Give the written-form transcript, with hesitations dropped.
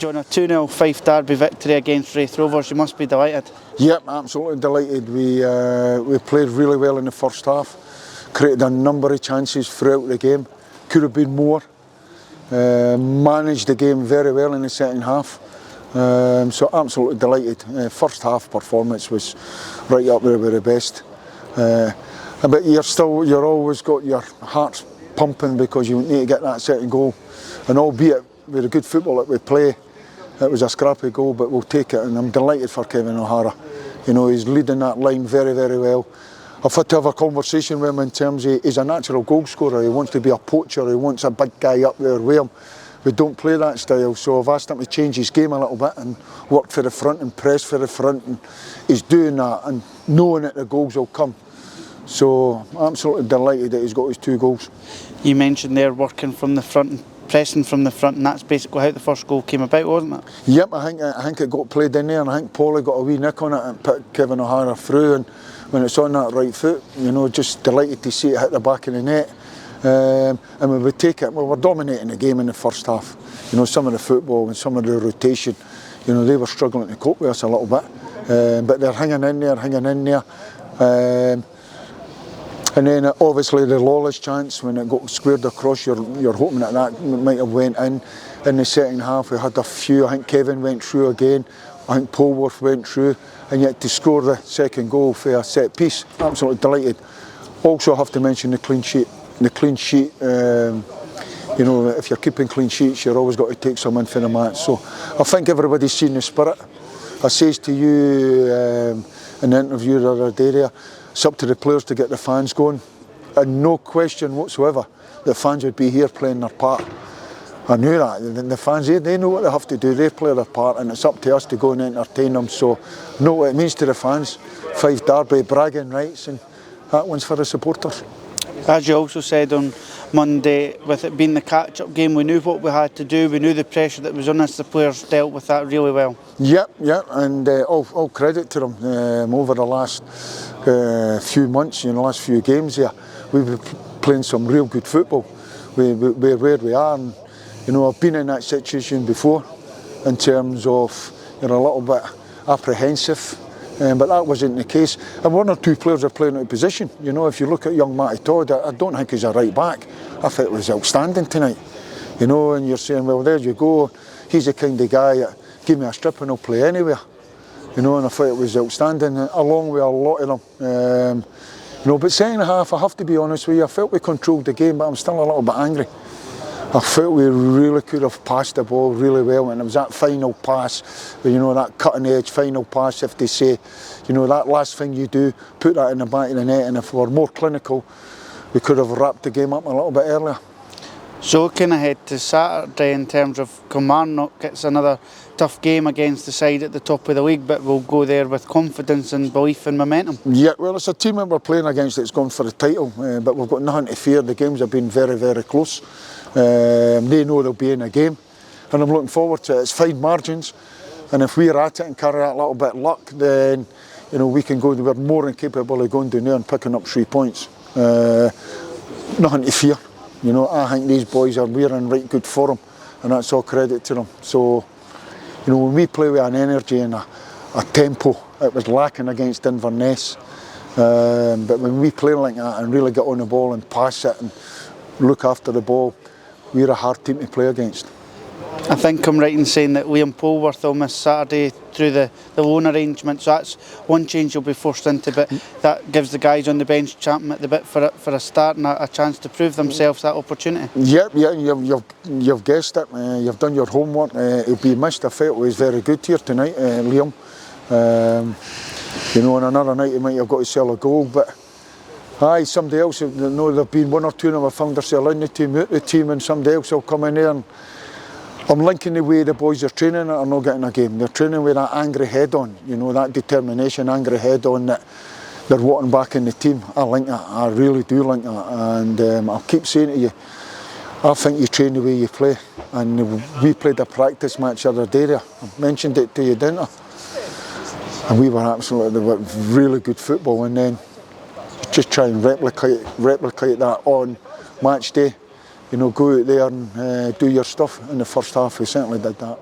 John, a 2-0 Fife Derby victory against Raith Rovers. You must be delighted. Yep, absolutely delighted. We played really well in the first half, created a number of chances throughout the game. Could have been more. Managed the game very well in the second half. So absolutely delighted. First half performance was right up there with the best. But you're always got your hearts pumping because you need to get that second goal. And albeit with the good football that we play, it was a scrappy goal, but we'll take it. And I'm delighted for Kevin O'Hara. You know, he's leading that line very, very well. I've had to have a conversation with him in terms of he's a natural goal scorer. He wants to be a poacher. He wants a big guy up there with him. We don't play that style, so I've asked him to change his game a little bit and work for the front and press for the front. And he's doing that and knowing that the goals will come. So I'm absolutely delighted that he's got his 2 goals. You mentioned there working from the front and pressing from the front, and that's basically how the first goal came about, wasn't it? Yep, I think it got played in there, and I think Paulie got a wee nick on it and put Kevin O'Hara through. And when it's on that right foot, you know, just delighted to see it hit the back of the net. And we would take it. We were dominating the game in the first half. You know, some of the football and some of the rotation, you know, they were struggling to cope with us a little bit. But they're hanging in there. And then obviously the Lawless chance, when it got squared across, you're hoping that might have went in. In the second half we had a few. I think Kevin went through again. I think Polworth went through. And yet to score the second goal for a set piece, absolutely delighted. Also have to mention the clean sheet. The clean sheet, you know, if you're keeping clean sheets, you're always got to take some in for the match. So I think everybody's seen the spirit. I says to you in the interview the other day there, it's up to the players to get the fans going. And no question whatsoever, the fans would be here playing their part. I knew that. The fans, they know what they have to do. They play their part, and it's up to us to go and entertain them. So know what it means to the fans. Fife Derby, bragging rights, and that one's for the supporters. As you also said on Monday, with it being the catch-up game, we knew what we had to do. We knew the pressure that was on us. The players dealt with that really well. Yep, and all credit to them. Over the last few months, you know, last few games here, we've been playing some real good football. We're where we are, and you know, I've been in that situation before, in terms of you're a little bit apprehensive. But that wasn't the case. And 1 or 2 players are playing out of position. You know, if you look at young Matty Todd, I don't think he's a right back. I thought it was outstanding tonight. You know, and you're saying, well, there you go. He's the kind of guy that give me a strip and he'll play anywhere. You know, and I thought it was outstanding, along with a lot of them. You know, but second half, I have to be honest with you, I felt we controlled the game, but I'm still a little bit angry. I felt we really could have passed the ball really well, and it was that final pass, you know, that cutting edge final pass, if they say, you know, that last thing you do, put that in the back of the net, and if we were more clinical, we could have wrapped the game up a little bit earlier. So looking ahead to Saturday in terms of Kilmarnock, it's another tough game against the side at the top of the league, but we'll go there with confidence and belief and momentum. Yeah, well, it's a team that we're playing against that's gone for the title, but we've got nothing to fear. The games have been very, very close. They know they'll be in a game, and I'm looking forward to it. It's fine margins, and if we're at it and carry that little bit of luck, then you know we can go. We're more than capable of going down there and picking up 3 points. Nothing to fear. You know, I think these boys we're in right good form, and that's all credit to them. So, you know, when we play with an energy and a tempo, it was lacking against Dunfermline. But when we play like that and really get on the ball and pass it and look after the ball, we're a hard team to play against. I think I'm right in saying that Liam Polworth will miss Saturday through the loan arrangement, so that's one change he'll be forced into, but that gives the guys on the bench champing at the bit for a start and a chance to prove themselves, that opportunity. Yeah, you've guessed it. You've done your homework. He'll be missed. I felt he was very good here tonight, Liam. You know, on another night he might have got to sell a goal, but aye, somebody else, you know, there've been 1 or 2 of them have found themselves in the team, out the team, and somebody else will come in there. And I'm linking the way the boys are training are not getting a game. They're training with that angry head on, you know, that determination, angry head on that they're wanting back in the team. I like that, I really do like that, and I'll keep saying to you, I think you train the way you play, and we played a practice match the other day there. I mentioned it to you, didn't I? And we were absolutely, they were really good football, and then just try and replicate that on match day. You know, go out there and do your stuff. In the first half, we certainly did that.